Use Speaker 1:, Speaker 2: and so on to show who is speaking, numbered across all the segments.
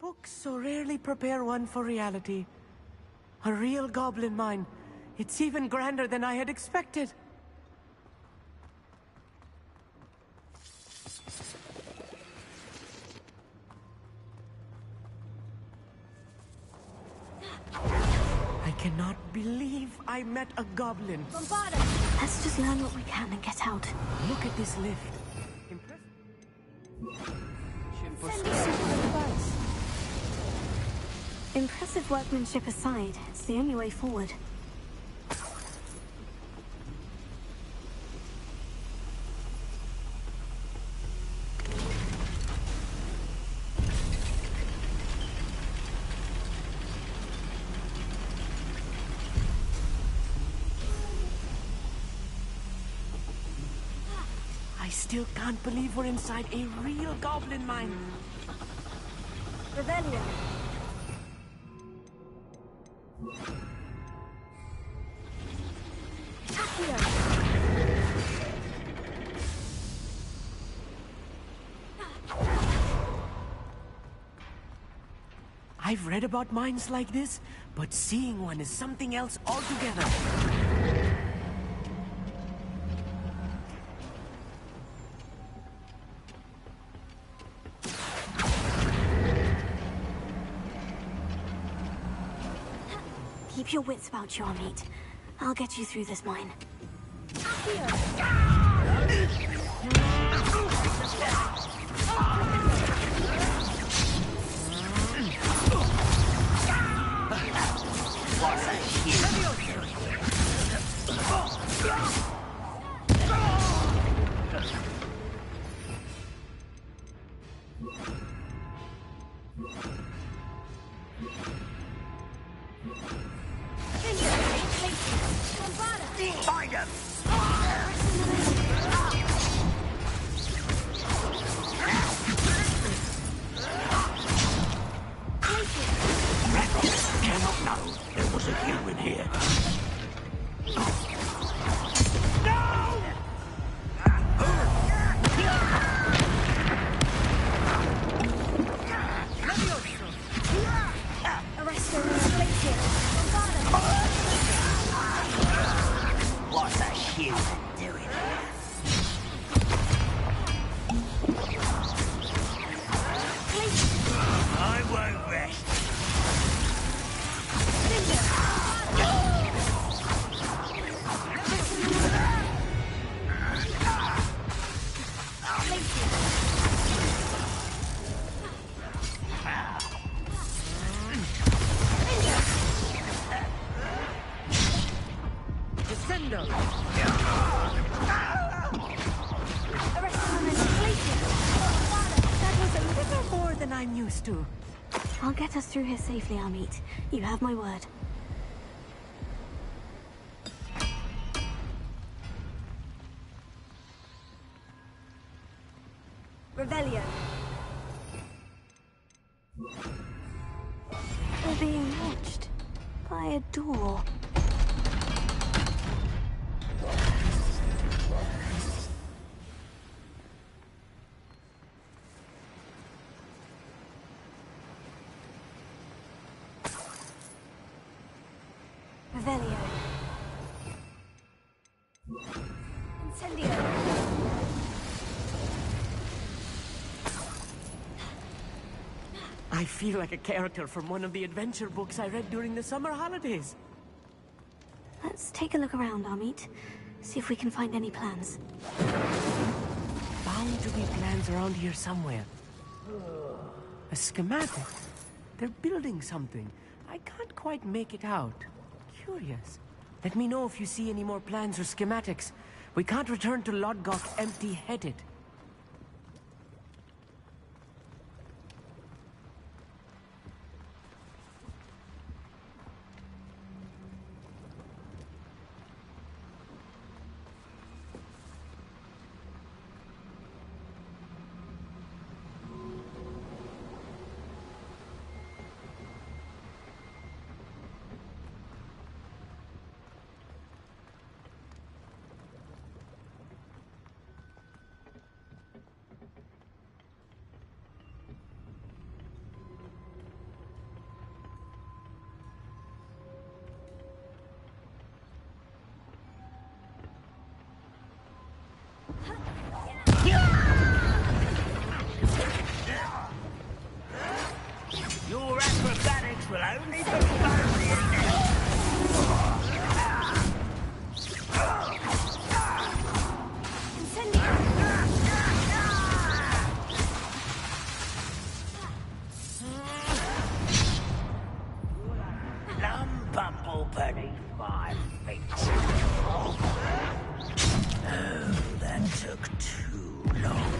Speaker 1: Books so rarely prepare one for reality. A real goblin mine. It's even grander than I had expected. I cannot believe I met a goblin.
Speaker 2: Let's just learn what we can and get out.
Speaker 1: Look at this lift.
Speaker 2: Impressive workmanship aside, it's the only way forward.
Speaker 1: I still can't believe we're inside a real goblin mine.
Speaker 2: Rebellion.
Speaker 1: I've read about mines like this, but seeing one is something else altogether.
Speaker 2: Keep your wits about you, Amit. I'll get you through this mine.
Speaker 3: Find him! Cannot know there was a human here. What's a human doing? I won't rest.
Speaker 1: That was a little more than I'm used to.
Speaker 2: I'll get us through here safely, Amit. You have my word. Revelio. We're being watched by a door. Revelio. Incendio.
Speaker 1: I feel like a character from one of the adventure books I read during the summer holidays.
Speaker 2: Let's take a look around, Amit. See if we can find any plans.
Speaker 1: Bound to be plans around here somewhere. A schematic. They're building something. I can't quite make it out. Curious. Let me know if you see any more plans or schematics. We can't return to Lodgok empty-headed.
Speaker 3: will only be fun. Lumbumble beneath my feet. Oh, that took too long.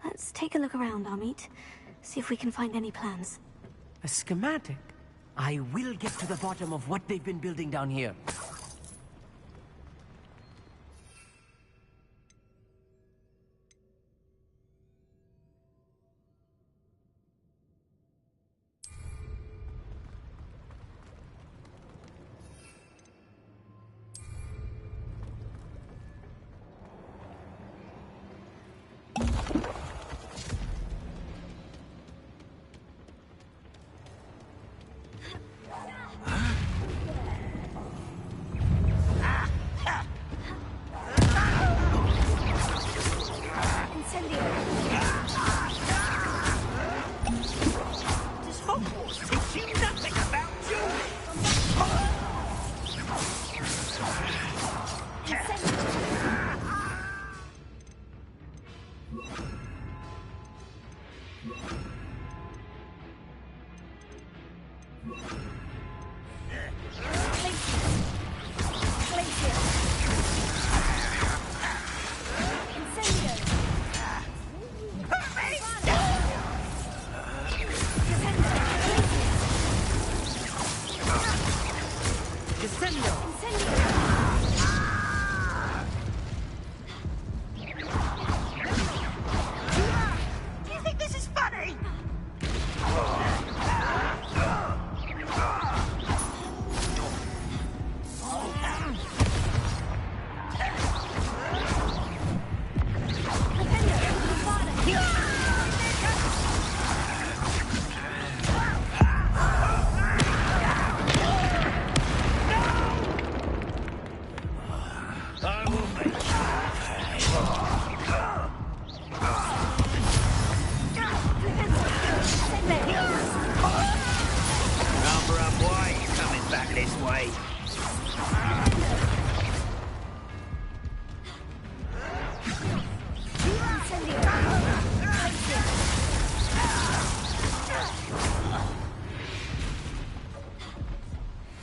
Speaker 2: Let's take a look around, Amit. See if we can find any plans.
Speaker 1: A schematic? I will get to the bottom of what they've been building down here.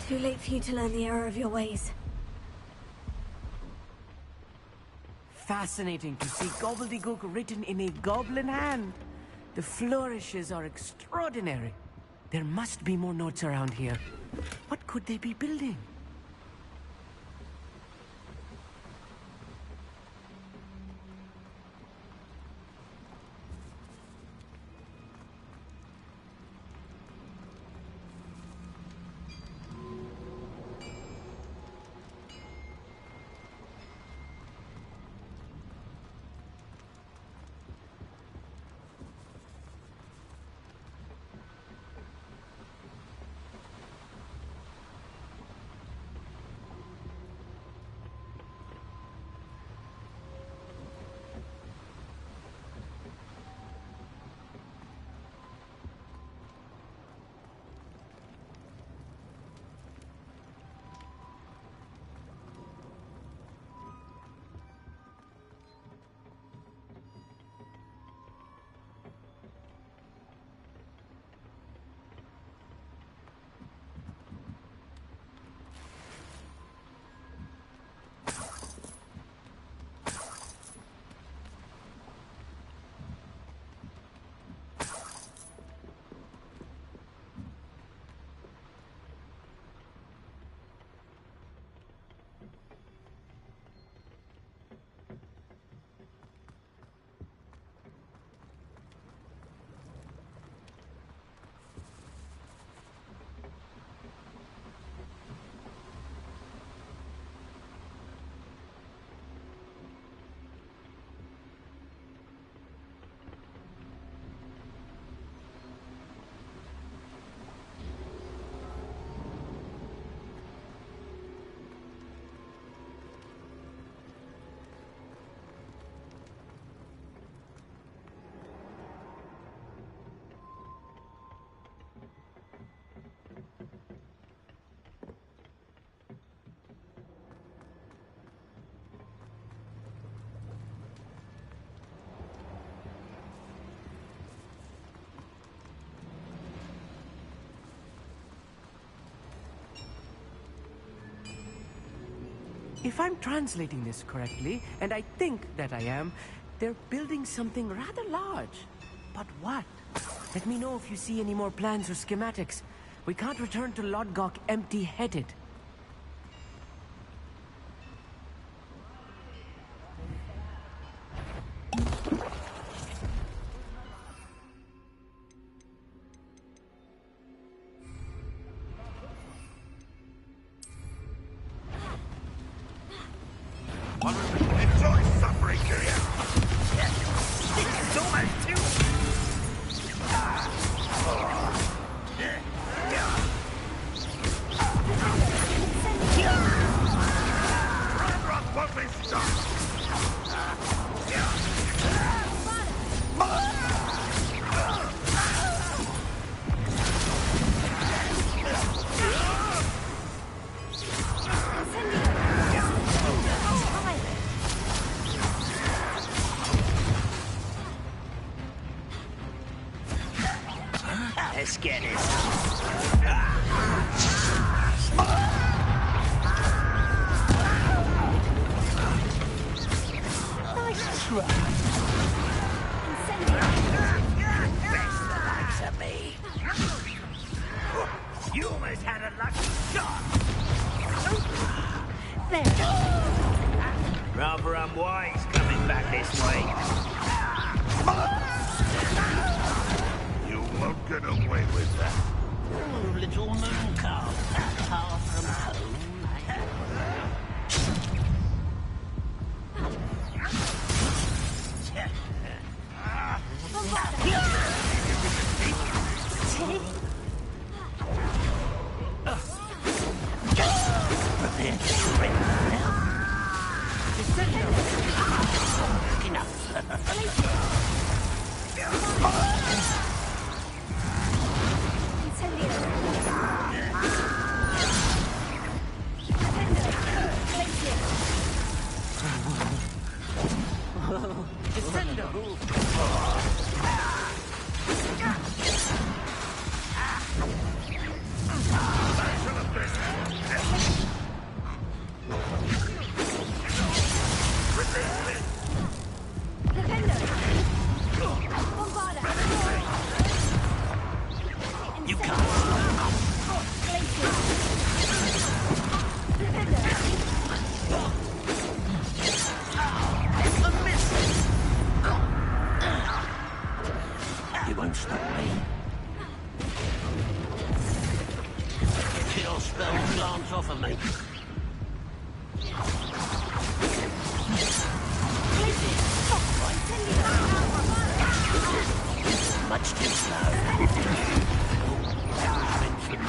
Speaker 2: Too late for you to learn the error of your ways.
Speaker 1: Fascinating to see gobbledygook written in a goblin hand. The flourishes are extraordinary. There must be more notes around here. What could they be building? If I'm translating this correctly, and I think that I am, they're building something rather large. But what? Let me know if you see any more plans or schematics. We can't return to Lodgok empty-headed.
Speaker 4: Enjoy suffering, do you? It's almost too... Run, won't be stopped!
Speaker 3: Let's get it. Nice try. Best the likes of me. You almost had a lucky shot. There. Rather unwise coming back this way.
Speaker 4: You won't get away with that.
Speaker 3: Oh, little moon calf, far from home. Prepare to surrender now. You can't. You won't stop me. Kill spell glance off of me. Much too slow. That was meant for me.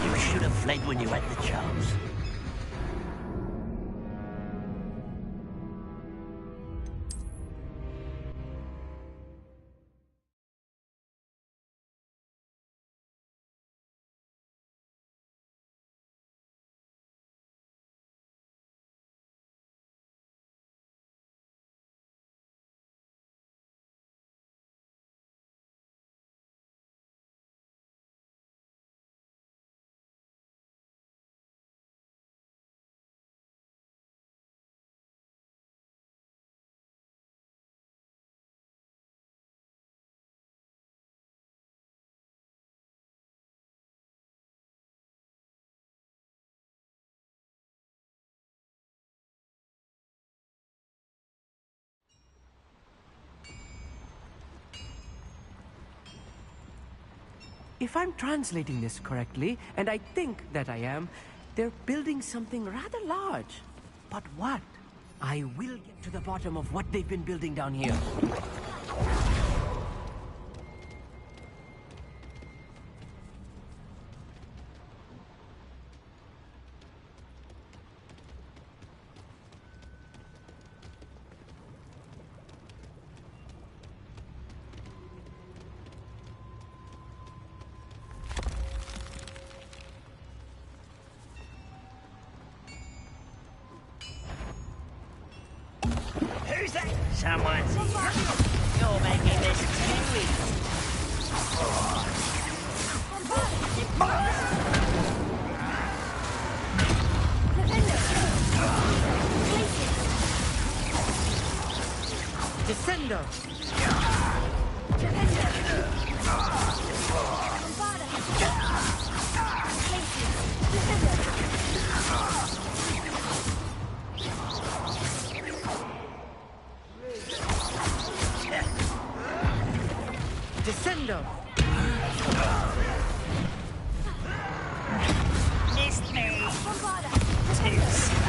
Speaker 3: You should have fled when you had the chance.
Speaker 1: If I'm translating this correctly, and I think that I am, they're building something rather large. But what? I will get to the bottom of what they've been building down here.
Speaker 3: Who's that? Someone's here. You're making this too easy.
Speaker 1: Descendo! Descendo!
Speaker 3: Missed me. Too slow.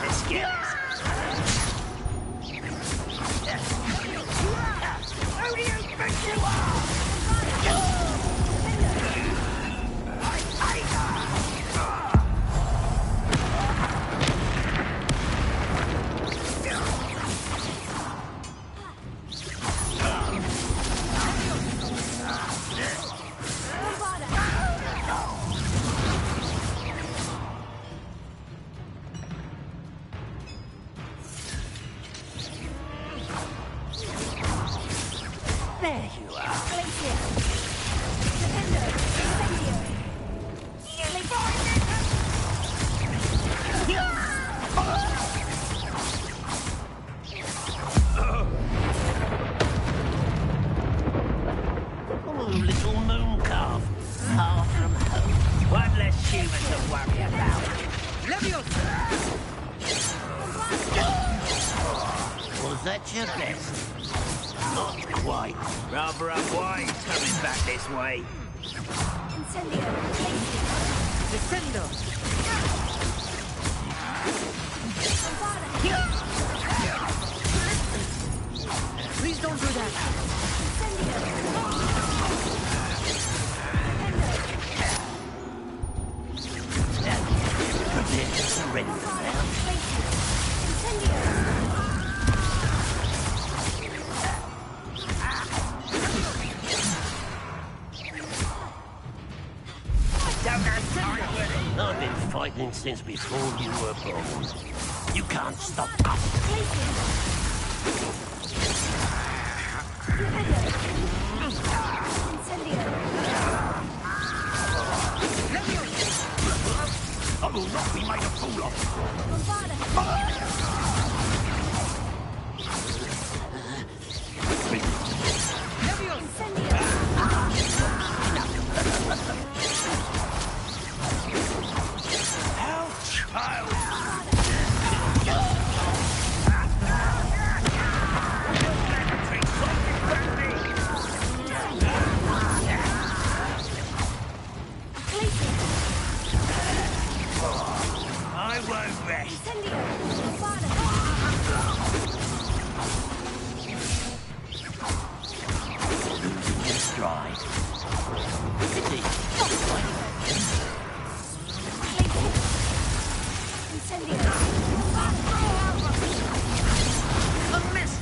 Speaker 3: The skills. Who do you think you are? There you are. Oh, little moon calf. Far from home. One less human to worry about.
Speaker 1: Leviosa!
Speaker 3: Was that your best? Not quite. Rather unwise coming back this way.
Speaker 1: Descendo! Please don't do that.
Speaker 3: Prepare to surrender now. I've been fighting since before you were born. You can't stop us. I will not be made a fool I won't rest. Losing stride. Pity. A miss.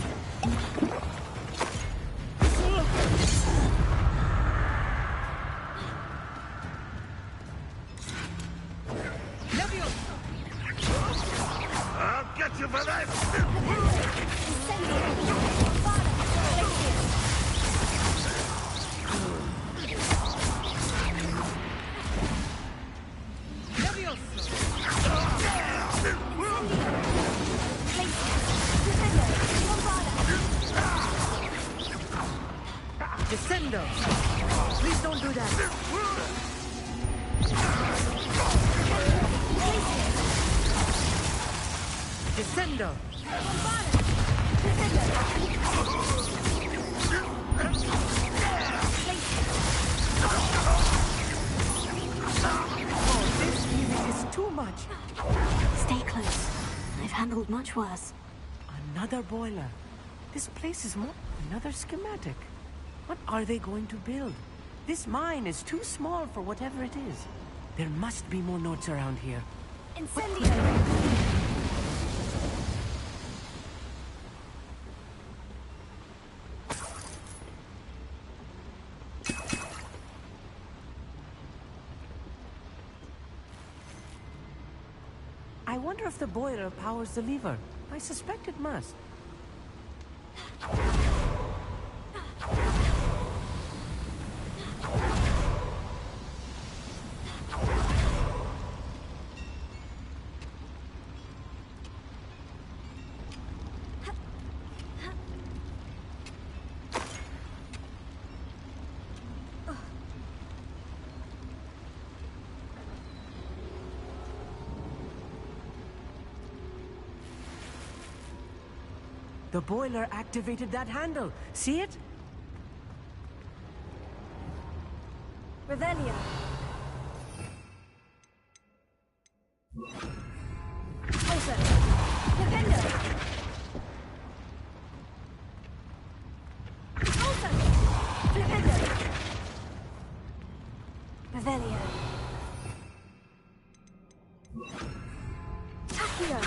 Speaker 4: I'll get you for that!
Speaker 1: Descendo! Please don't do that. Descendo! Oh, this music is too much.
Speaker 2: Stay close. I've handled much worse.
Speaker 1: Another boiler. This place is more... Another schematic. What are they going to build? This mine is too small for whatever it is. There must be more notes around here.
Speaker 2: Incendio!
Speaker 1: wonder if the boiler powers the lever. I suspect it must. The boiler activated that handle. See it?
Speaker 2: Revelio. Closer. Defender. Closer. Defender. Revelio. Accio.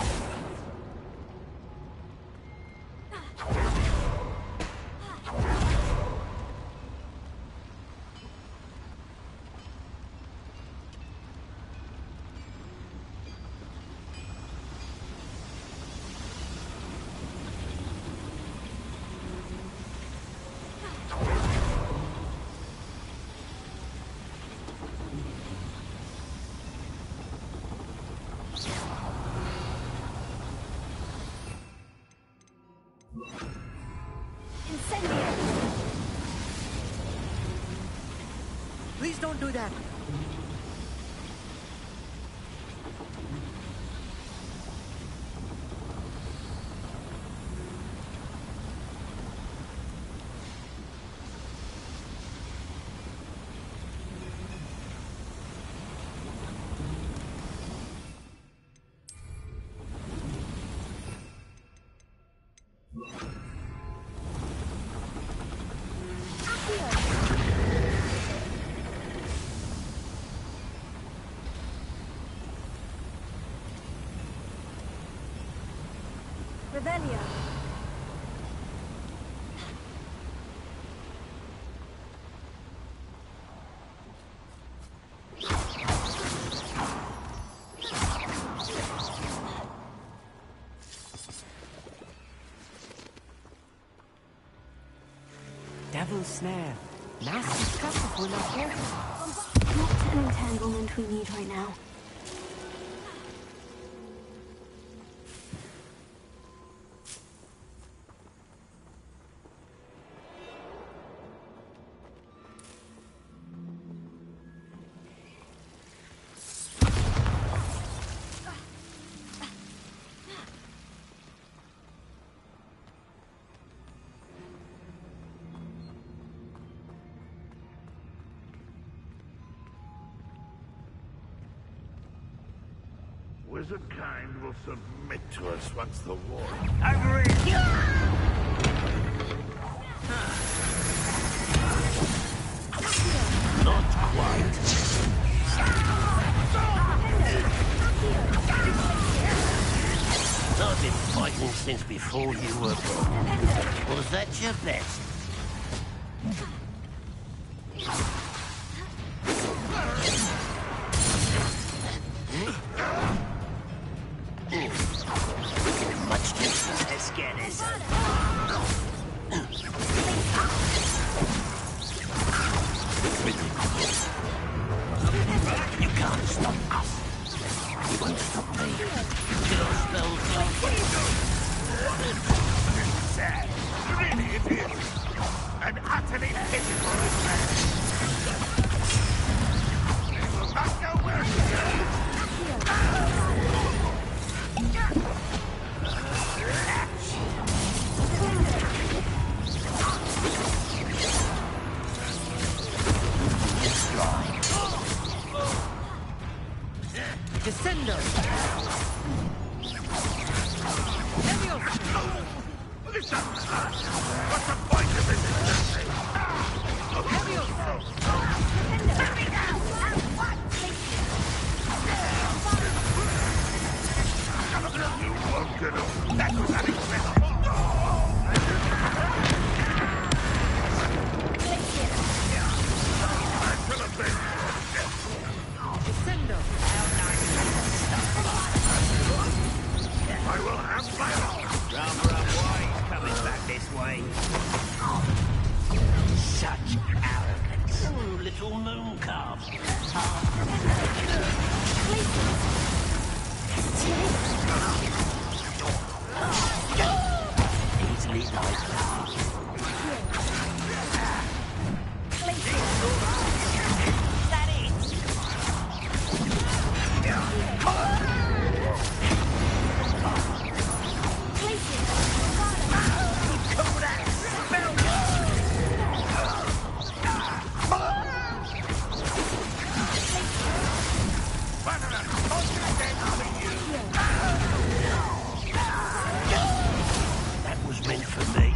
Speaker 1: Please don't do that.
Speaker 2: Revelio.
Speaker 1: Devil's snare. Nasty stuff if we're not careful.
Speaker 2: Not an entanglement we need right now.
Speaker 4: Wizard kind will submit to us once the war...
Speaker 3: Over here! Not quite. I've been fighting since before you were born. Was that your best? Much distance as scared as you can't stop us. You won't stop me. Your spells
Speaker 4: Sad. Really it is. An utterly pitiful affair. They will not know where to go.
Speaker 1: Descendo!
Speaker 4: Listen! What's the point of this? You won't get up. That was unacceptable. I'm gonna be.
Speaker 1: Descendo!
Speaker 3: Rather unwise coming back this way. Such arrogance. Little moon calf. Easily like that. That was meant for me.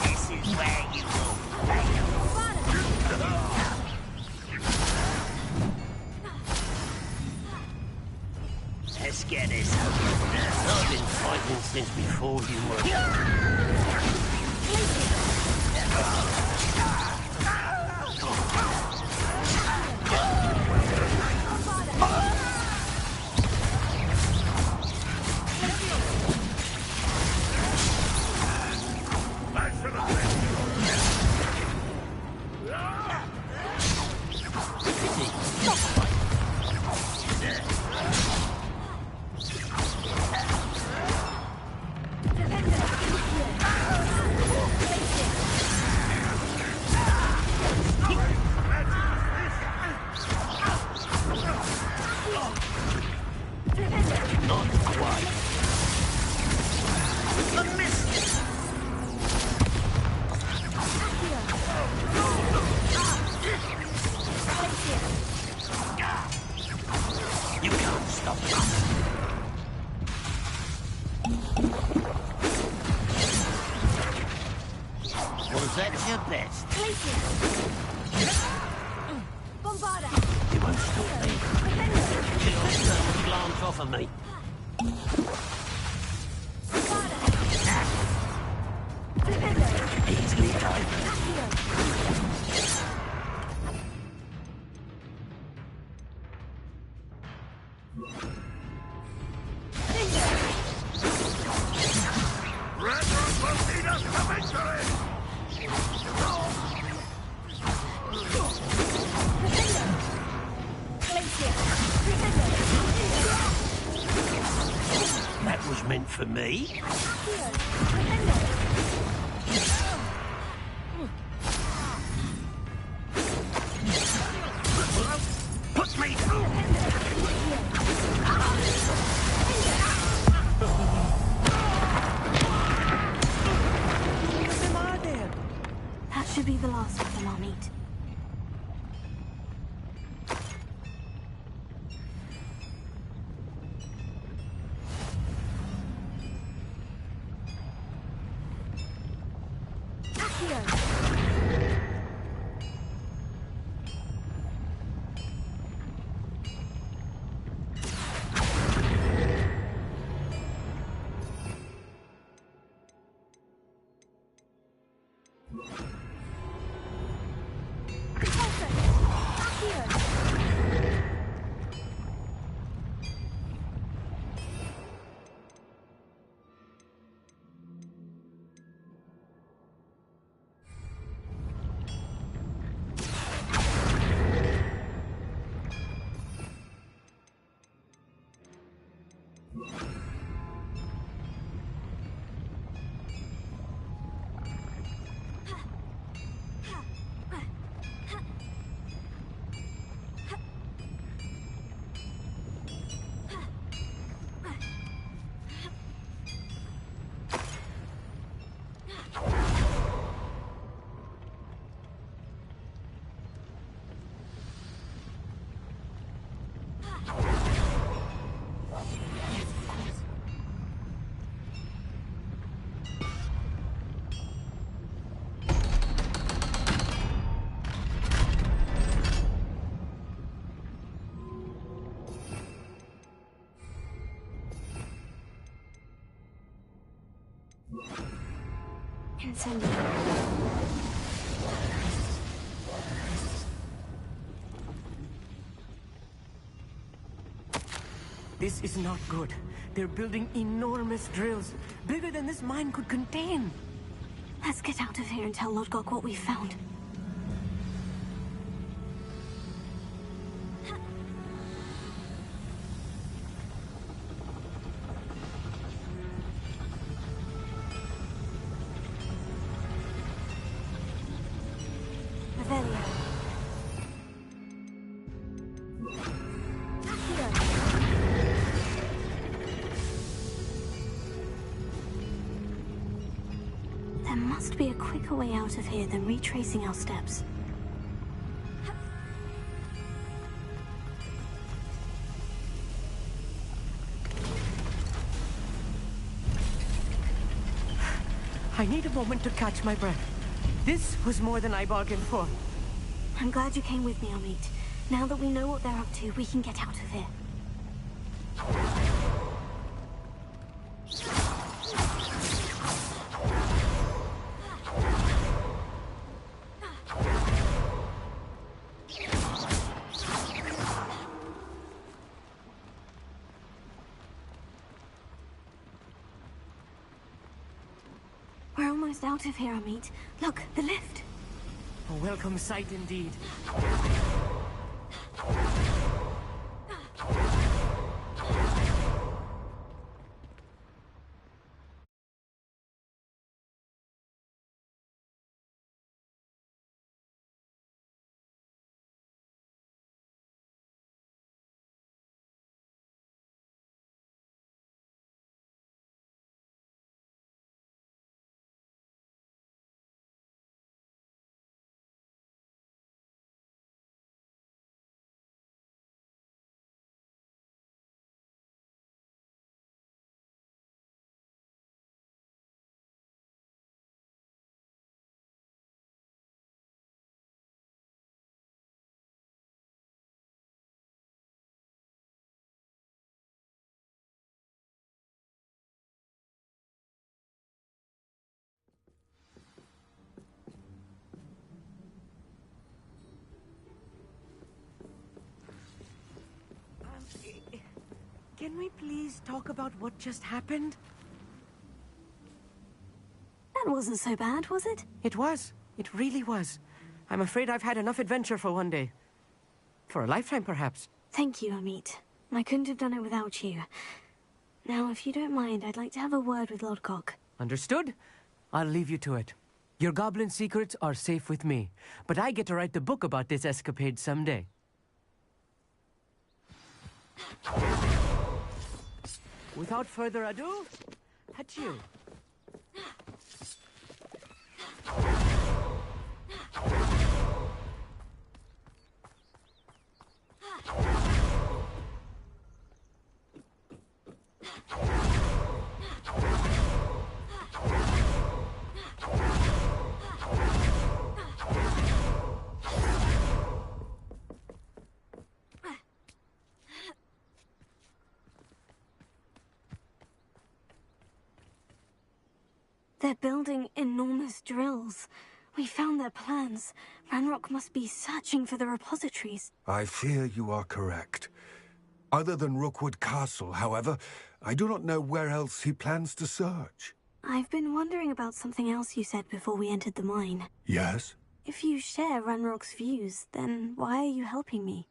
Speaker 3: This is where you will fail. Let's get this over. I've been fighting since before you were. Not quite. A miss. You can't stop us. Was that your best? You won't stop me. Don't glance off of me. Easily diverted. That was meant for me. Put me through.
Speaker 2: That should be the last of them, I'll meet. Incendio.
Speaker 1: This is not good. They're building enormous drills, bigger than this mine could contain.
Speaker 2: Let's get out of here and tell Lodgok what we found. There must be a quicker way out of here than retracing our steps.
Speaker 1: I need a moment to catch my breath. This was more than I bargained for.
Speaker 2: I'm glad you came with me, Amit. Now that we know what they're up to, we can get out of here. We're almost out of here, Amit. Look, the lift.
Speaker 1: A welcome sight indeed. Can we please talk about what just happened?
Speaker 2: That wasn't so bad, was it?
Speaker 1: It was. It really was. I'm afraid I've had enough adventure for one day. For a lifetime, perhaps.
Speaker 2: Thank you, Amit. I couldn't have done it without you. Now, if you don't mind, I'd like to have a word with Lodgok.
Speaker 1: Understood? I'll leave you to it. Your goblin secrets are safe with me, but I get to write the book about this escapade someday. Without further ado, adieu.
Speaker 2: They're building enormous drills. We found their plans. Ranrock must be searching for the repositories.
Speaker 5: I fear you are correct. Other than Rookwood Castle, however, I do not know where else he plans to search.
Speaker 2: I've been wondering about something else you said before we entered the mine.
Speaker 5: Yes?
Speaker 2: If you share Ranrock's views, then why are you helping me?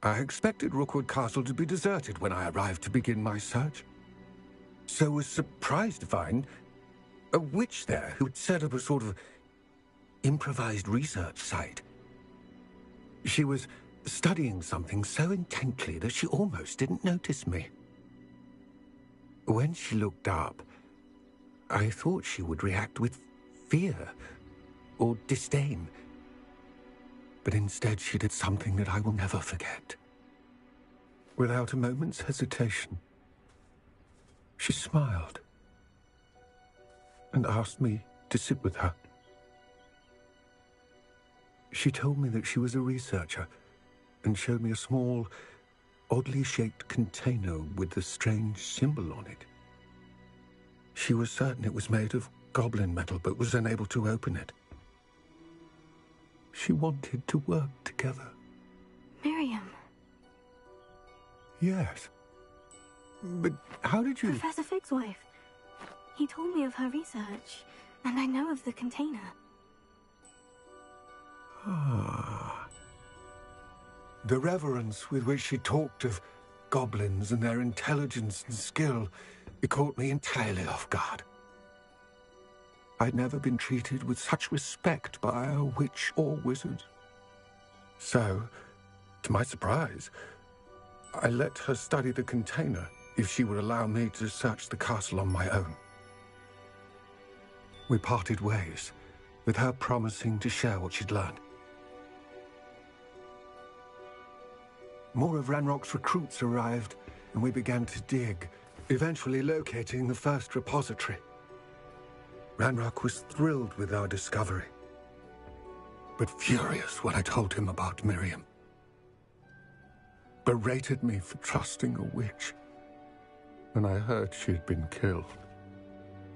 Speaker 5: I expected Rookwood Castle to be deserted when I arrived to begin my search. So was surprised to find a witch there who had set up a sort of improvised research site. She was studying something so intently that she almost didn't notice me. When she looked up, I thought she would react with fear or disdain. But instead she did something that I will never forget. Without a moment's hesitation, she smiled and asked me to sit with her. She told me that she was a researcher and showed me a small, oddly shaped container with a strange symbol on it. She was certain it was made of goblin metal, but was unable to open it. She wanted to work together.
Speaker 2: Miriam.
Speaker 5: Yes. But how did you...
Speaker 2: Professor Fig's wife. He told me of her research, and I know of the container.
Speaker 5: Ah. The reverence with which she talked of goblins and their intelligence and skill, it caught me entirely off guard. I'd never been treated with such respect by a witch or wizard. So, to my surprise, I let her study the container if she would allow me to search the castle on my own. We parted ways, with her promising to share what she'd learned. More of Ranrock's recruits arrived, and we began to dig, eventually locating the first repository. Ranrock was thrilled with our discovery, but furious when I told him about Miriam. Berated me for trusting a witch, and I heard she'd been killed.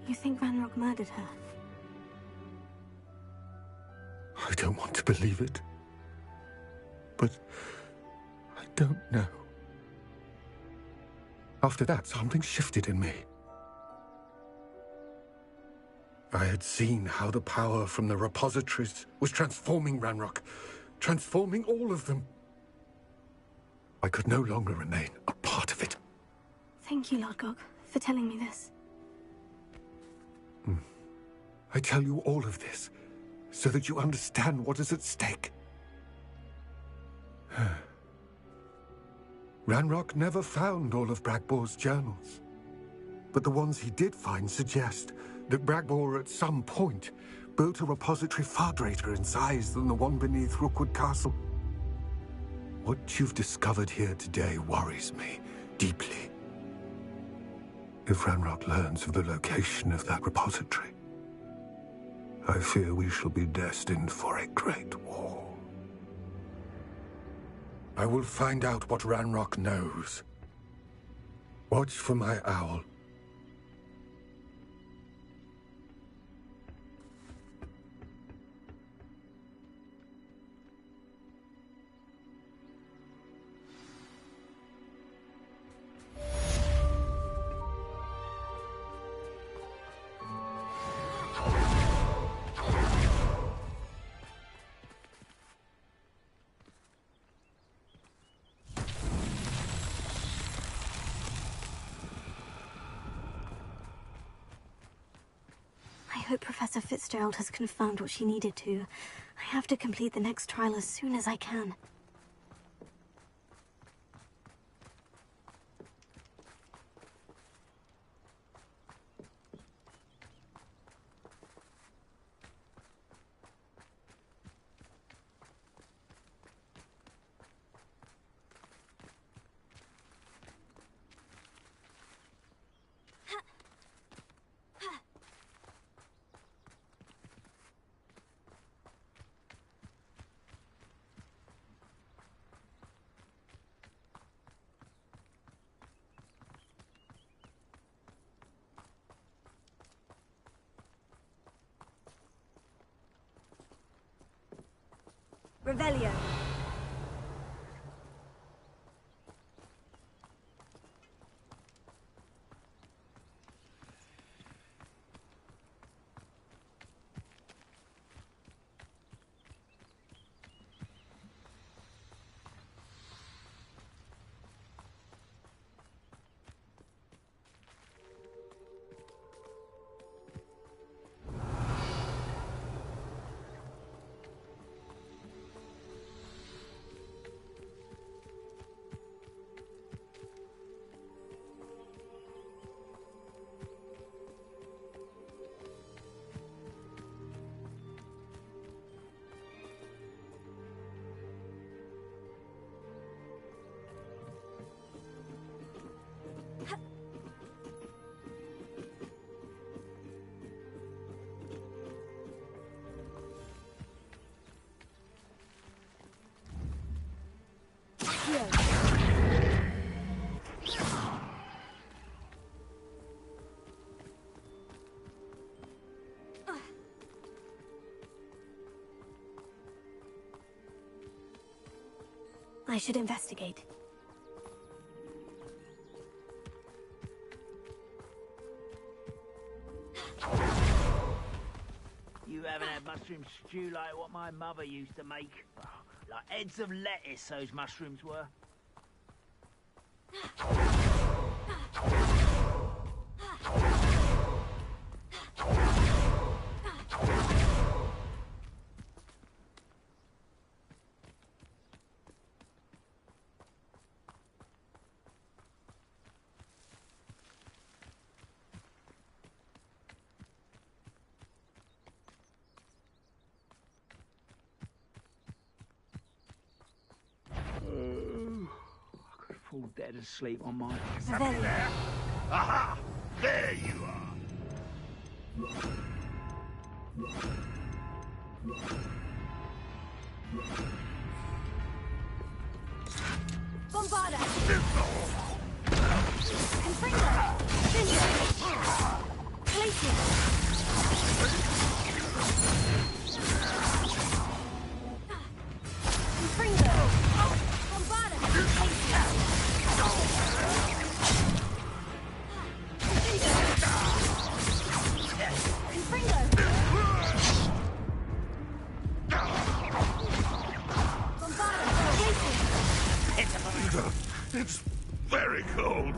Speaker 2: You think Ranrock murdered her?
Speaker 5: I don't want to believe it, but I don't know. After that, something shifted in me. I had seen how the power from the repositories was transforming Ranrock, transforming all of them. I could no longer remain a part of it.
Speaker 2: Thank you, Lord Gog, for telling me this.
Speaker 5: I tell you all of this so that you understand what is at stake. Ranrock never found all of Bragbor's journals, but the ones he did find suggest that Bragbor at some point built a repository far greater in size than the one beneath Rookwood Castle. What you've discovered here today worries me deeply. If Ranrock learns of the location of that repository, I fear we shall be destined for a great war. I will find out what Ranrock knows. Watch for my owl.
Speaker 2: I hope Professor Fitzgerald has confirmed what she needed to. I have to complete the next trial as soon as I can. Revelio. I should investigate.
Speaker 3: mushroom stew like what my mother used to make. Oh, like heads of lettuce, those mushrooms were. Fall dead asleep on my...
Speaker 2: Very.
Speaker 4: Aha! There you are.
Speaker 2: Bombarda! Confringo! Cinder! Glacier! Confringo! Bombarda! Glacier! Confringo! Bombarda! Glacier!
Speaker 4: It's very cold.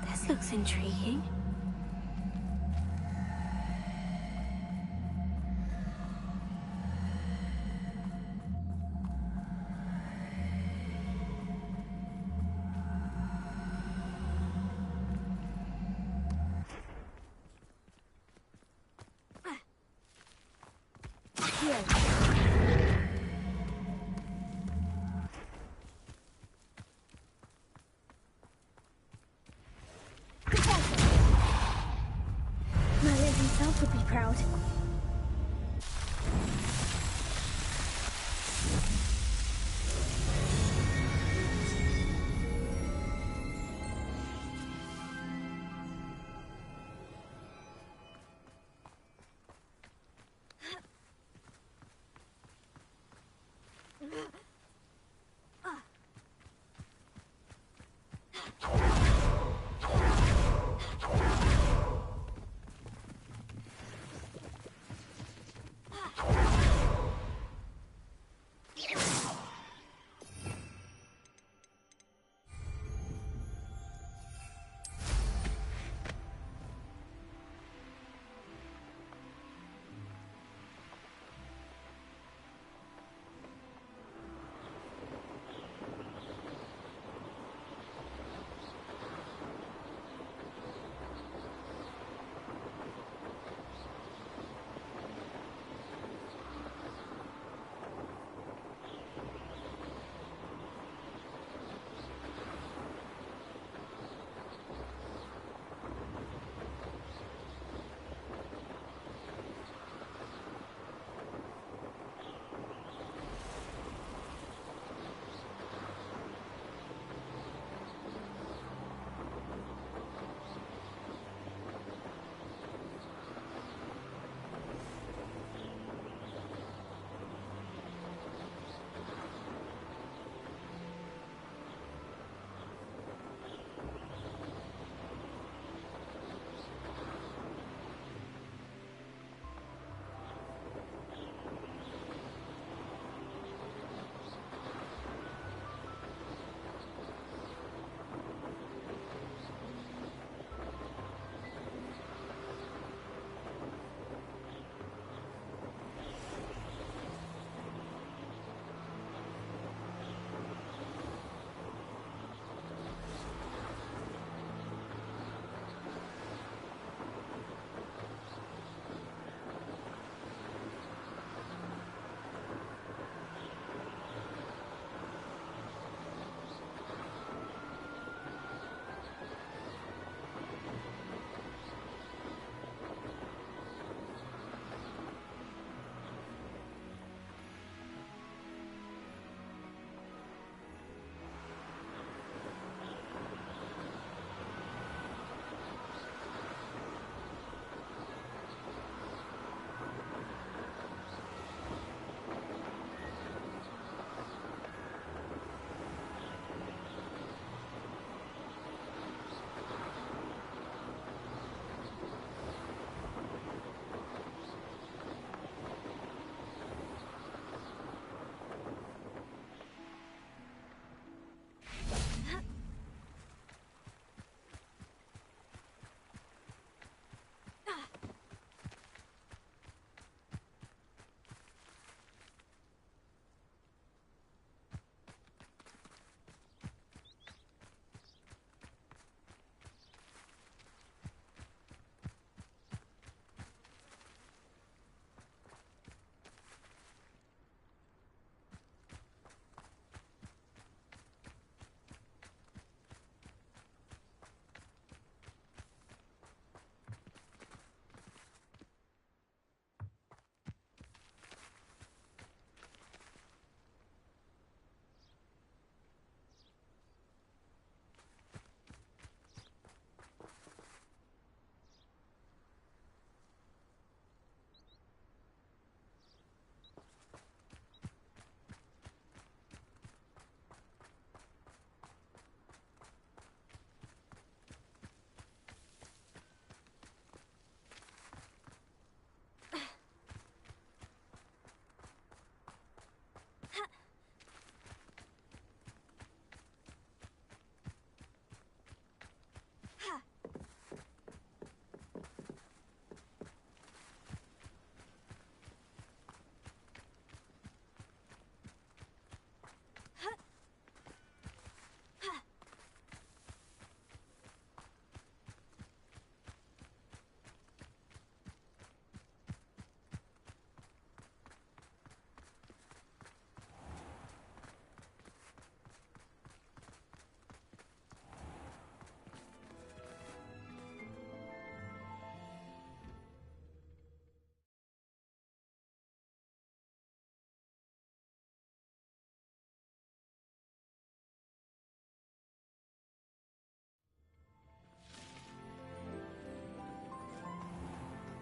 Speaker 2: This looks intriguing. Merlin himself would be proud.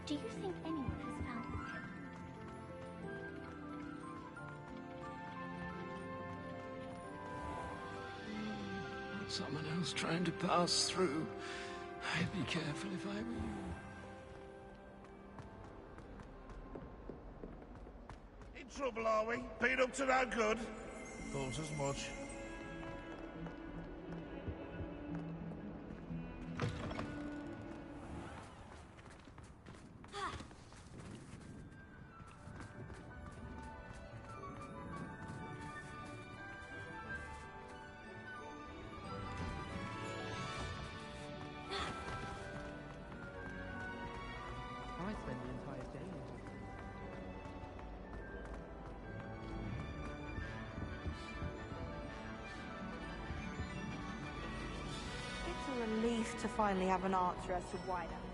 Speaker 2: Do you think anyone has found him?
Speaker 6: Someone else trying to pass through. I'd be careful if I were you.
Speaker 4: In trouble, are we? Been up to no good? Thought as much.
Speaker 1: I spend the entire day in it.
Speaker 7: It's a relief to finally have an answer as to why that.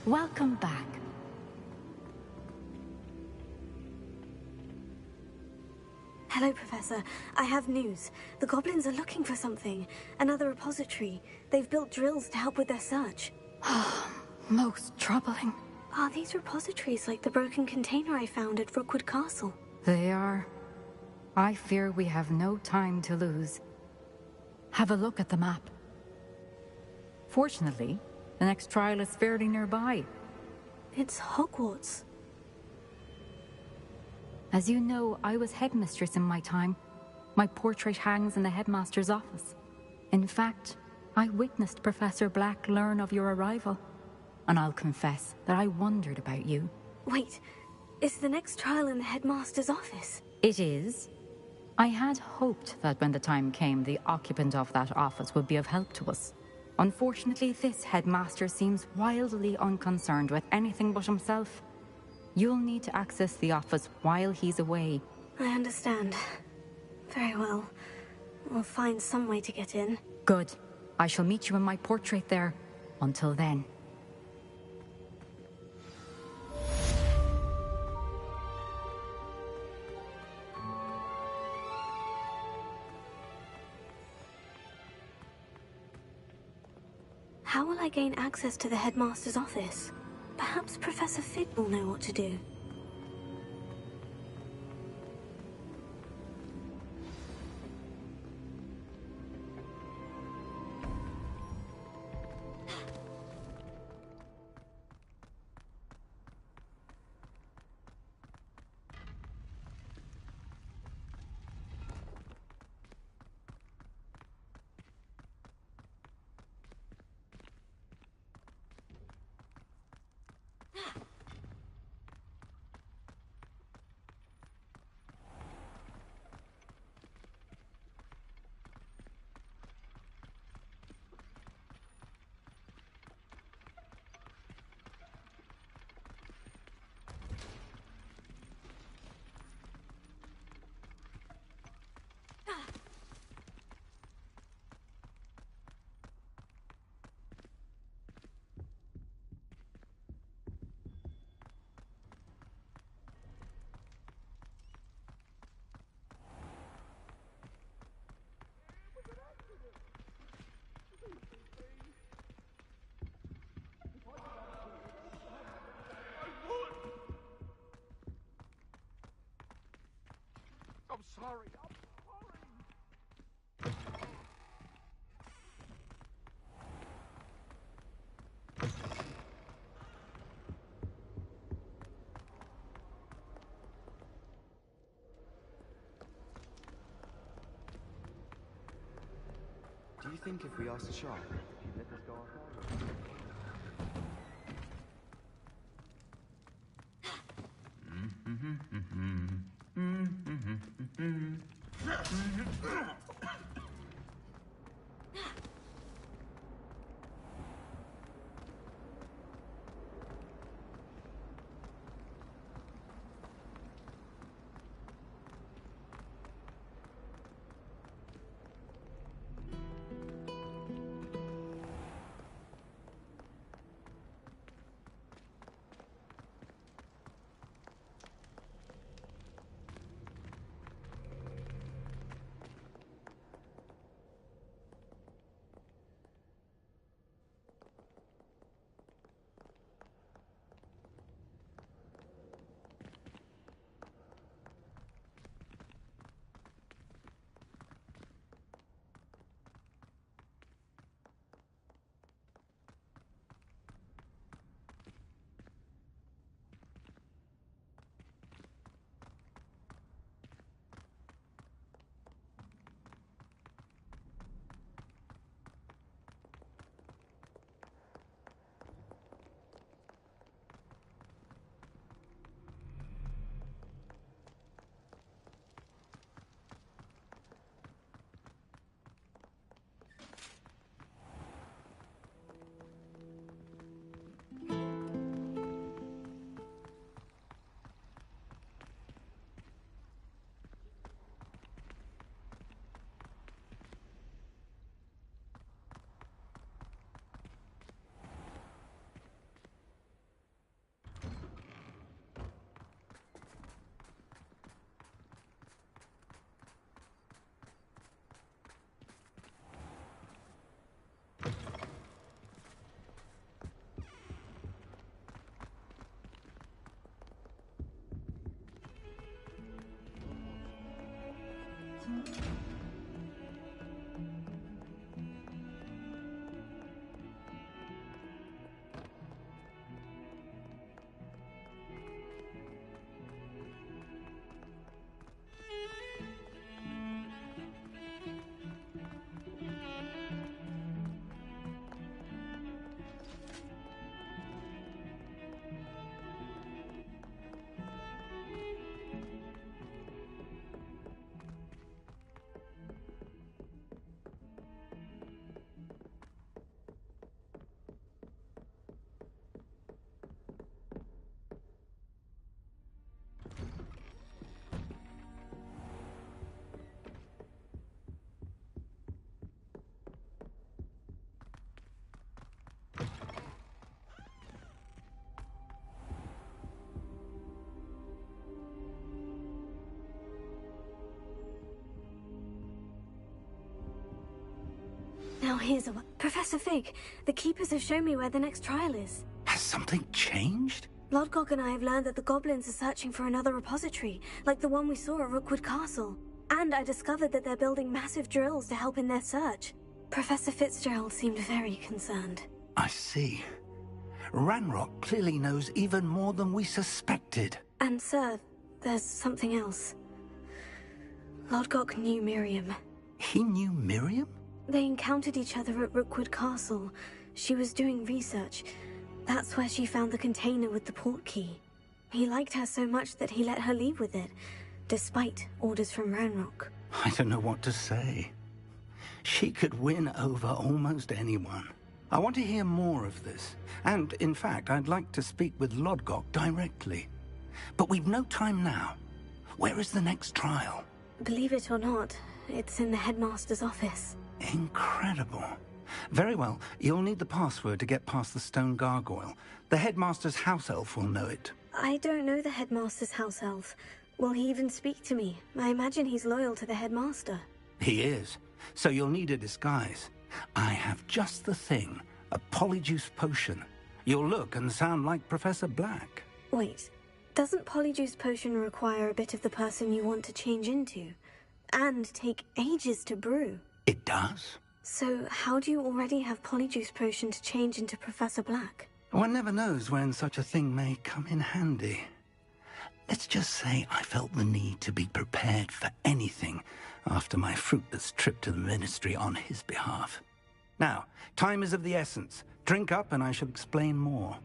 Speaker 8: Welcome back.
Speaker 2: Hello, Professor. I have news. The goblins are looking for something. Another repository. They've built drills to help with their search.
Speaker 8: Most troubling.
Speaker 2: Are these repositories like the broken container I found at Rookwood Castle?
Speaker 8: They are. I fear we have no time to lose. Have a look at the map. Fortunately, the next trial is fairly nearby.
Speaker 2: It's Hogwarts.
Speaker 8: As you know, I was headmistress in my time. My portrait hangs in the headmaster's office. In fact, I witnessed Professor Black learn of your arrival. And I'll confess that I wondered about you.
Speaker 2: Wait, is the next trial in the headmaster's office?
Speaker 8: It is. I had hoped that when the time came, the occupant of that office would be of help to us. Unfortunately, this headmaster seems wildly unconcerned with anything but himself. You'll need to access the office while he's away.
Speaker 2: I understand. Very well. We'll find some way to get in.
Speaker 8: Good. I shall meet you in my portrait there. Until then.
Speaker 2: How will I gain access to the headmaster's office? Perhaps Professor Fig will know what to do.
Speaker 4: I'm sorry.
Speaker 9: Do you think if we asked the shop, he'd let us go outside?
Speaker 2: Now here's a... Professor Fig, the Keepers have shown me where the next trial is.
Speaker 3: Has something changed?
Speaker 2: Lodgok and I have learned that the goblins are searching for another repository, like the one we saw at Rookwood Castle. And I discovered that they're building massive drills to help in their search. Professor Fitzgerald seemed very concerned.
Speaker 3: I see. Ranrock clearly knows even more than we suspected.
Speaker 2: And sir, there's something else. Lodgok knew Miriam.
Speaker 3: He knew Miriam?
Speaker 2: They encountered each other at Rookwood Castle. She was doing research. That's where she found the container with the port key. He liked her so much that he let her leave with it, despite orders from Ranrock.
Speaker 3: I don't know what to say. She could win over almost anyone. I want to hear more of this. And, in fact, I'd like to speak with Lodgok directly. But we've no time now. Where is the next trial?
Speaker 2: Believe it or not, it's in the headmaster's office.
Speaker 3: Incredible. Very well. You'll need the password to get past the stone gargoyle. The headmaster's house elf will know it.
Speaker 2: I don't know the headmaster's house elf. Will he even speak to me? I imagine he's loyal to the headmaster.
Speaker 3: He is. So you'll need a disguise. I have just the thing. A polyjuice potion. You'll look and sound like Professor Black.
Speaker 2: Wait. Doesn't polyjuice potion require a bit of the person you want to change into? And take ages to brew?
Speaker 3: It does.
Speaker 2: So how do you already have polyjuice potion to change into Professor Black?
Speaker 3: One never knows when such a thing may come in handy. Let's just say I felt the need to be prepared for anything after my fruitless trip to the Ministry on his behalf. Now, time is of the essence. Drink up and I shall explain more.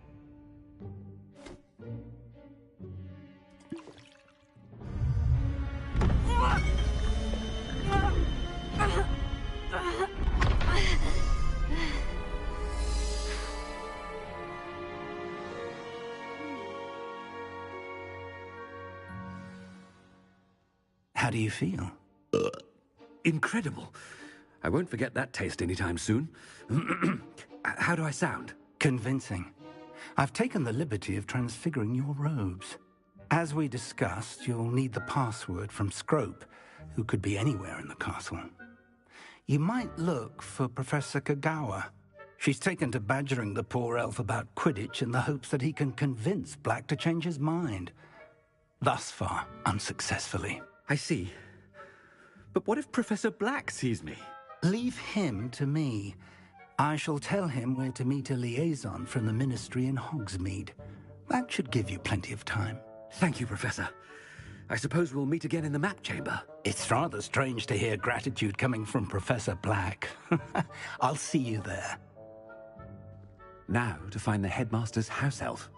Speaker 3: How do you feel?
Speaker 10: Incredible. I won't forget that taste anytime soon. How do I sound?
Speaker 3: Convincing. I've taken the liberty of transfiguring your robes. As we discussed, you'll need the password from Scrope, who could be anywhere in the castle. You might look for Professor Kagawa. She's taken to badgering the poor elf about Quidditch in the hopes that he can convince Black to change his mind. Thus far, unsuccessfully.
Speaker 10: I see. But what if Professor Black sees me?
Speaker 3: Leave him to me. I shall tell him where to meet a liaison from the Ministry in Hogsmeade. That should give you plenty of time.
Speaker 10: Thank you, Professor. I suppose we'll meet again in the map chamber.
Speaker 3: It's rather strange to hear gratitude coming from Professor Black. I'll see you there.
Speaker 10: Now to find the headmaster's house elf.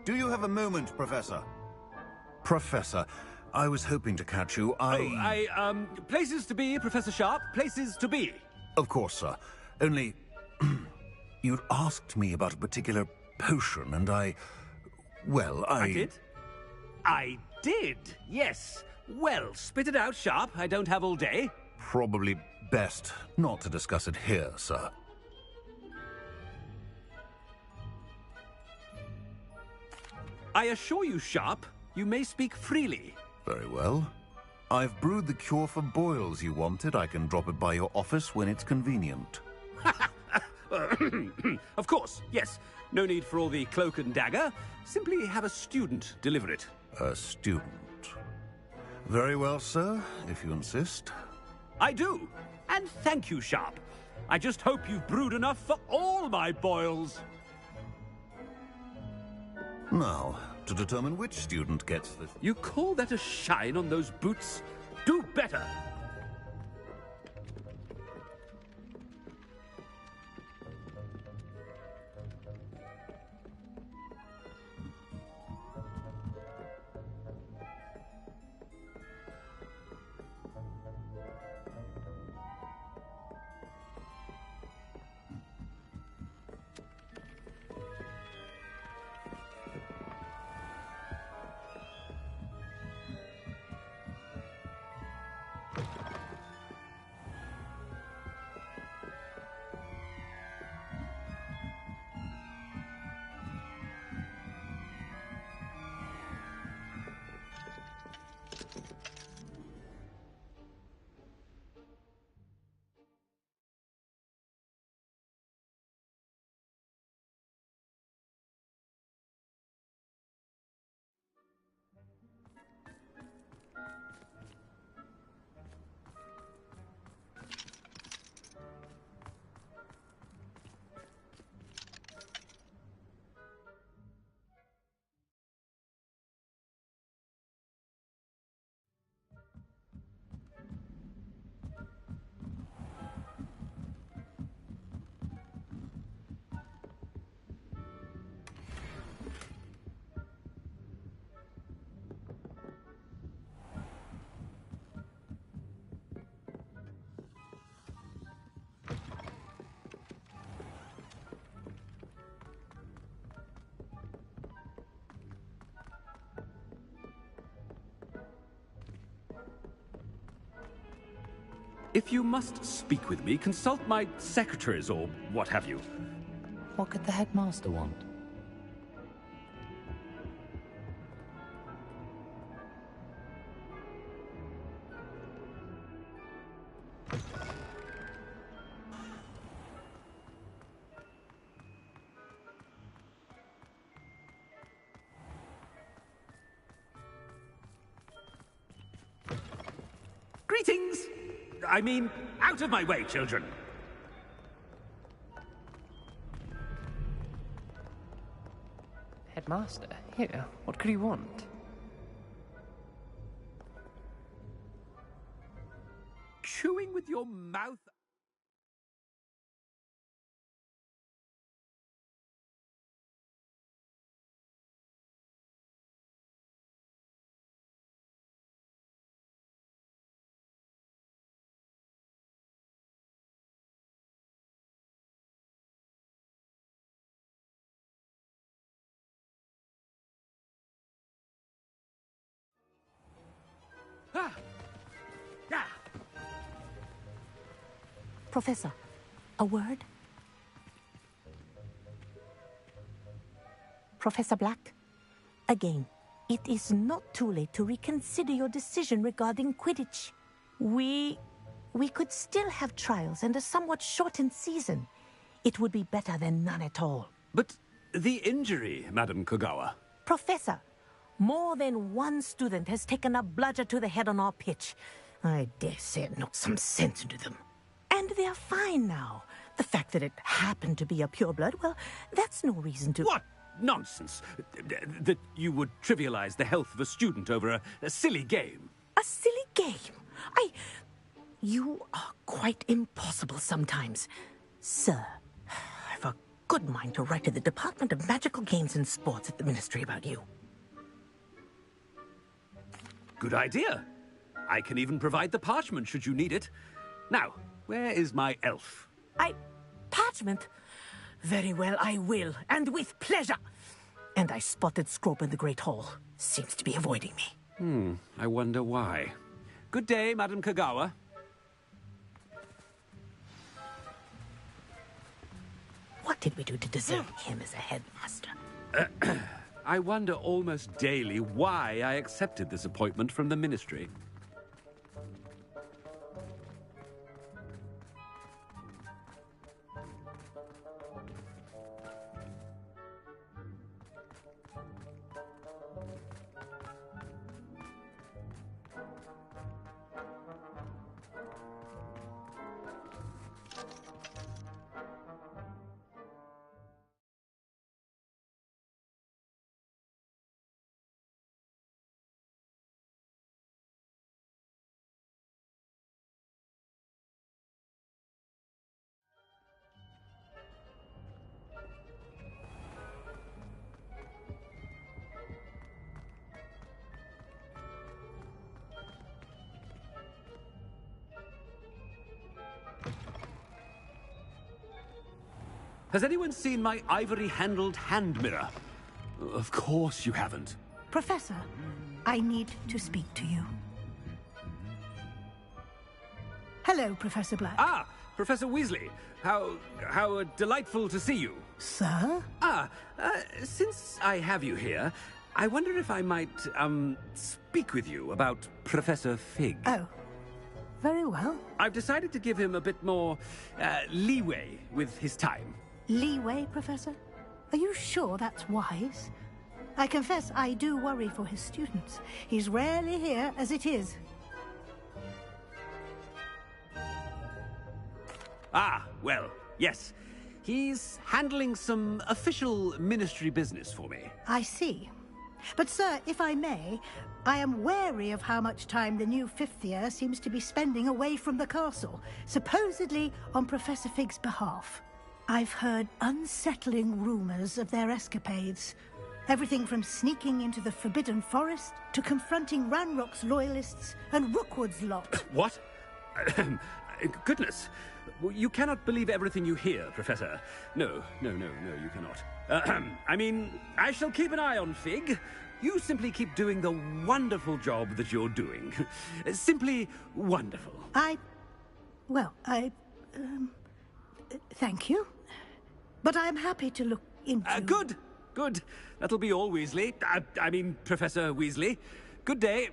Speaker 4: Do you have a moment, Professor? Professor, I was hoping to catch you.
Speaker 10: Places to be, Professor Sharp. Places to be.
Speaker 4: Of course, sir. Only... you'd asked me about a particular potion, and I
Speaker 10: did? I did, yes. Well, spit it out, Sharp. I don't have all day.
Speaker 4: Probably best not to discuss it here, sir.
Speaker 10: I assure you, Sharp, you may speak freely.
Speaker 4: Very well. I've brewed the cure for boils you wanted. I can drop it by your office when it's convenient.
Speaker 10: Of course, yes. No need for all the cloak and dagger. Simply have a student deliver it.
Speaker 4: A student. Very well, sir, if you insist.
Speaker 10: I do. And thank you, Sharp. I just hope you've brewed enough for all my boils.
Speaker 4: Now, to determine which student gets the...
Speaker 10: You call that a shine on those boots? Do better. If you must speak with me, consult my secretaries or what have you.
Speaker 11: What could the headmaster want?
Speaker 10: Greetings! I mean, out of my way, children!
Speaker 11: Headmaster, here, what could you want?
Speaker 10: Chewing with your mouth... Ah! Ah!
Speaker 12: Professor, a word? Professor Black, again, it is not too late to reconsider your decision regarding Quidditch. We could still have trials and a somewhat shortened season. It would be better than none at all.
Speaker 10: But the injury, Madam Kogawa.
Speaker 12: Professor, more than one student has taken a bludger to the head on our pitch. I dare say it knocked some sense into them. And they're fine now. The fact that it happened to be a pureblood, well, that's no reason to...
Speaker 10: What nonsense! That you would trivialize the health of a student over a silly game.
Speaker 12: A silly game? You are quite impossible sometimes. Sir, I've a good mind to write to the Department of Magical Games and Sports at the Ministry about you.
Speaker 10: Good idea. I can even provide the parchment should you need it. Now, where is my elf?
Speaker 12: Parchment? Very well, I will, and with pleasure. And I spotted Scrope in the Great Hall. Seems to be avoiding me.
Speaker 10: I wonder why. Good day, Madam Kogawa.
Speaker 12: What did we do to deserve him as a headmaster?
Speaker 10: I wonder almost daily why I accepted this appointment from the Ministry. Has anyone seen my ivory-handled hand mirror? Of course you haven't.
Speaker 12: Professor, I need to speak to you. Hello, Professor Black.
Speaker 10: Ah, Professor Weasley. How delightful to see you.
Speaker 12: Sir?
Speaker 10: Since I have you here, I wonder if I might, speak with you about Professor Fig.
Speaker 12: Oh, very well.
Speaker 10: I've decided to give him a bit more, leeway with his time.
Speaker 12: Leeway, Professor? Are you sure that's wise? I confess I do worry for his students. He's rarely here as it is.
Speaker 10: Ah, well, yes. He's handling some official ministry business for me.
Speaker 12: I see. But, sir, if I may, I am wary of how much time the new fifth year seems to be spending away from the castle, supposedly on Professor Fig's behalf. I've heard unsettling rumors of their escapades. Everything from sneaking into the Forbidden Forest to confronting Ranrock's loyalists and Rookwood's lot.
Speaker 10: What? Goodness. You cannot believe everything you hear, Professor. No, you cannot. I mean, I shall keep an eye on Fig. You simply keep doing the wonderful job that you're doing. Simply wonderful.
Speaker 12: Thank you. But I'm happy to look into...
Speaker 10: Good. That'll be all, Weasley. I mean, Professor Weasley. Good day.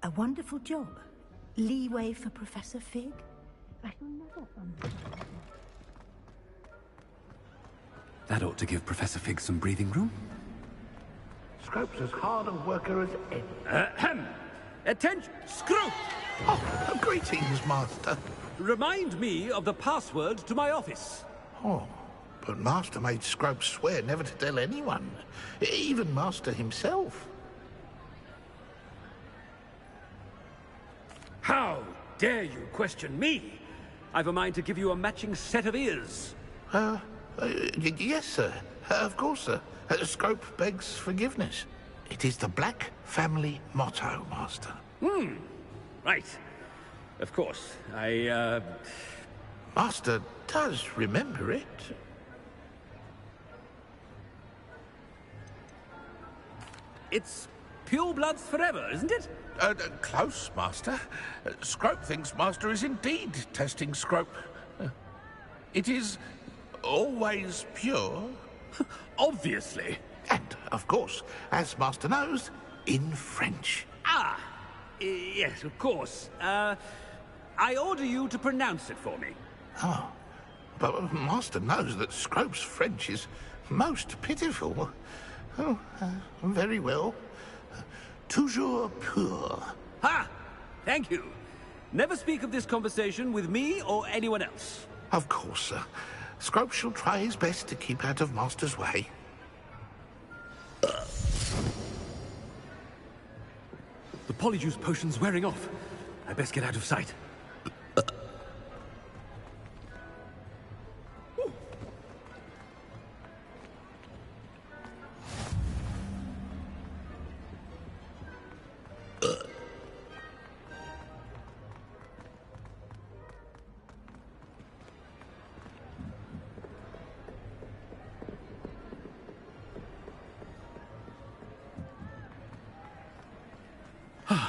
Speaker 12: A wonderful job. Leeway for Professor Fig? I shall never understand.
Speaker 10: That ought to give Professor Fig some breathing room.
Speaker 13: Scrope's as hard a worker as any.
Speaker 10: Attention! Scrope!
Speaker 13: Oh, greetings, Master.
Speaker 10: Remind me of the password to my office.
Speaker 13: Oh, but Master made Scrope swear never to tell anyone, even Master himself.
Speaker 10: How dare you question me? I've a mind to give you a matching set of ears.
Speaker 13: Yes, sir. Of course, sir. Scrope begs forgiveness. It is the Black family motto, Master.
Speaker 10: Right. Of course.
Speaker 13: Master does remember it.
Speaker 10: It's purebloods forever, isn't it?
Speaker 13: Close, Master. Scrope thinks Master is indeed testing Scrope. It is always pure.
Speaker 10: Obviously.
Speaker 13: And, of course, as Master knows, in French.
Speaker 10: Yes, of course. I order you to pronounce it for me.
Speaker 13: Oh, but Master knows that Scrope's French is most pitiful. Oh, very well. Toujours pur.
Speaker 10: Ha! Thank you. Never speak of this conversation with me or anyone else.
Speaker 13: Of course, sir. Scrope shall try his best to keep out of Master's way.
Speaker 10: The polyjuice potion's wearing off. I best get out of sight.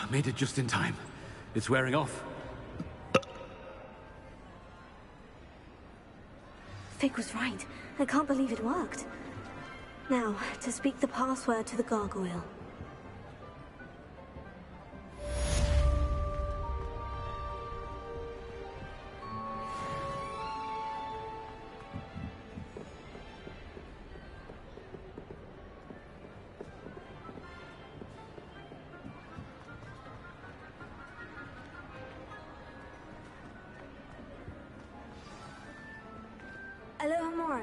Speaker 10: Made it just in time. It's wearing off.
Speaker 2: Fig was right. I can't believe it worked. Now, to speak the password to the gargoyle. Alohomora.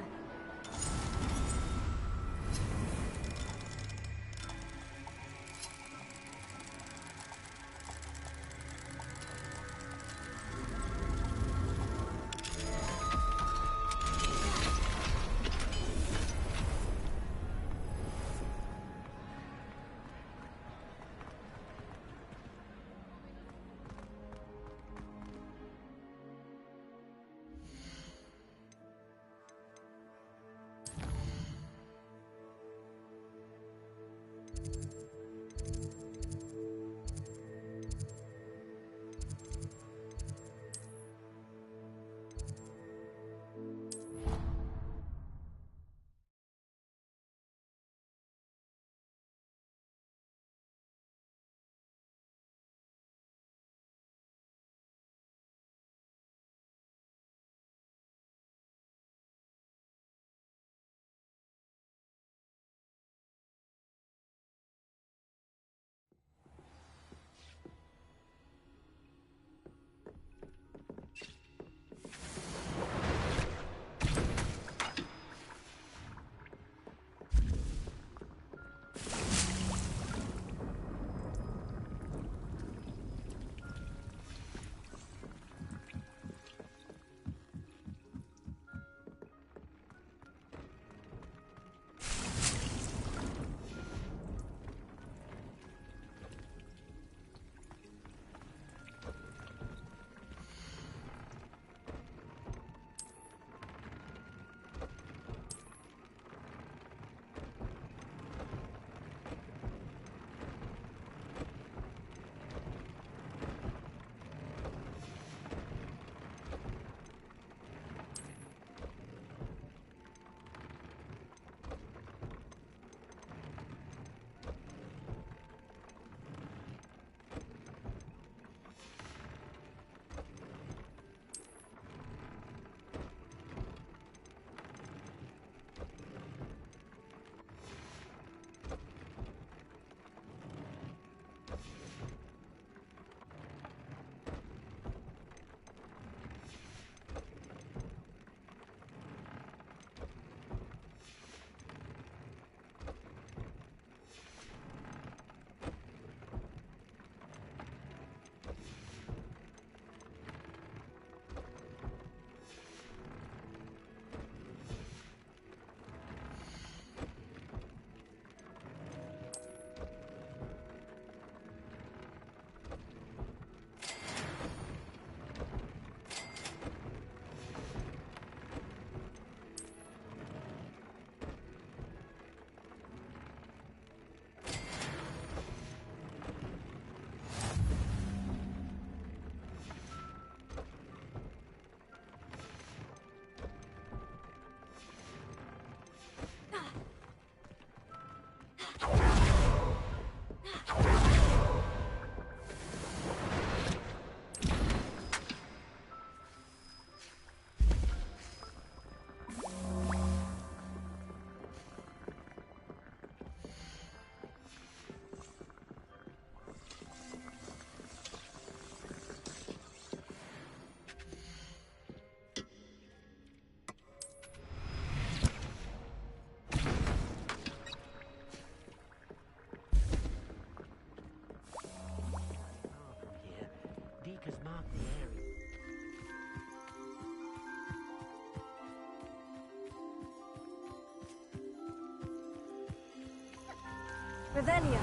Speaker 2: Revelio.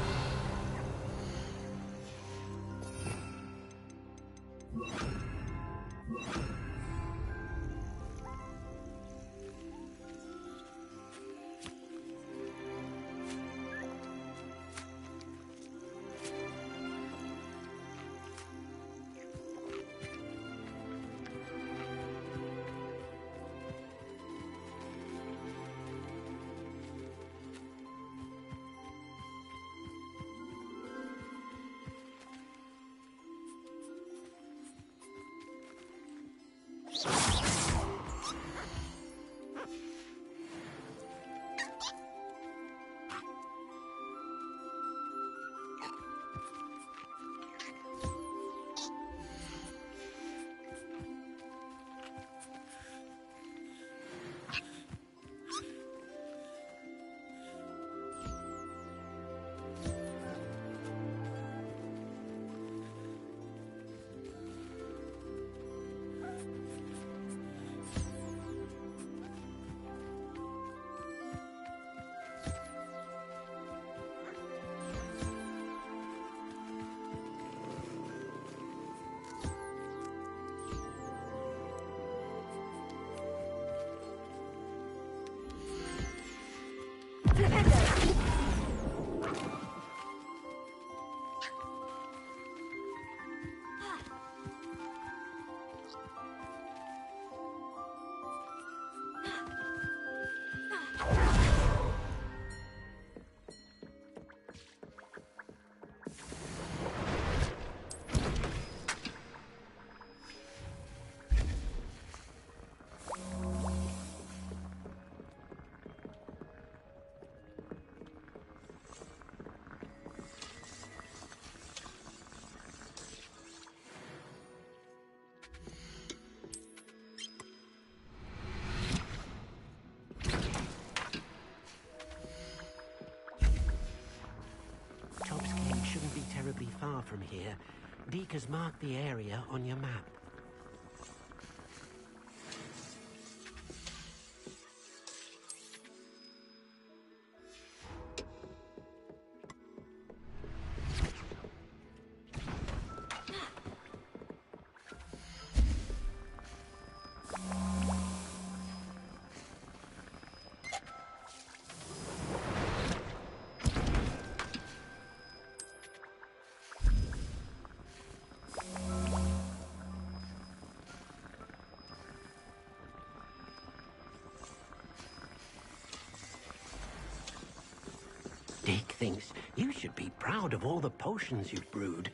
Speaker 14: Shouldn't be terribly far from here. Deke has marked the area on your map. Deke thinks you should be proud of all the potions you've brewed.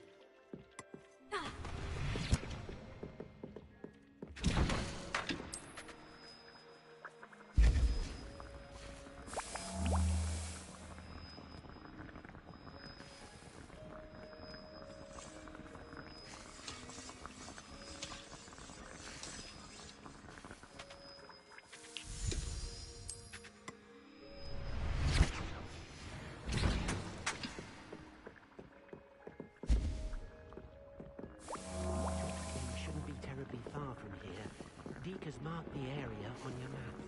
Speaker 14: Shouldn't be terribly far from here. Deke has marked the area on your map.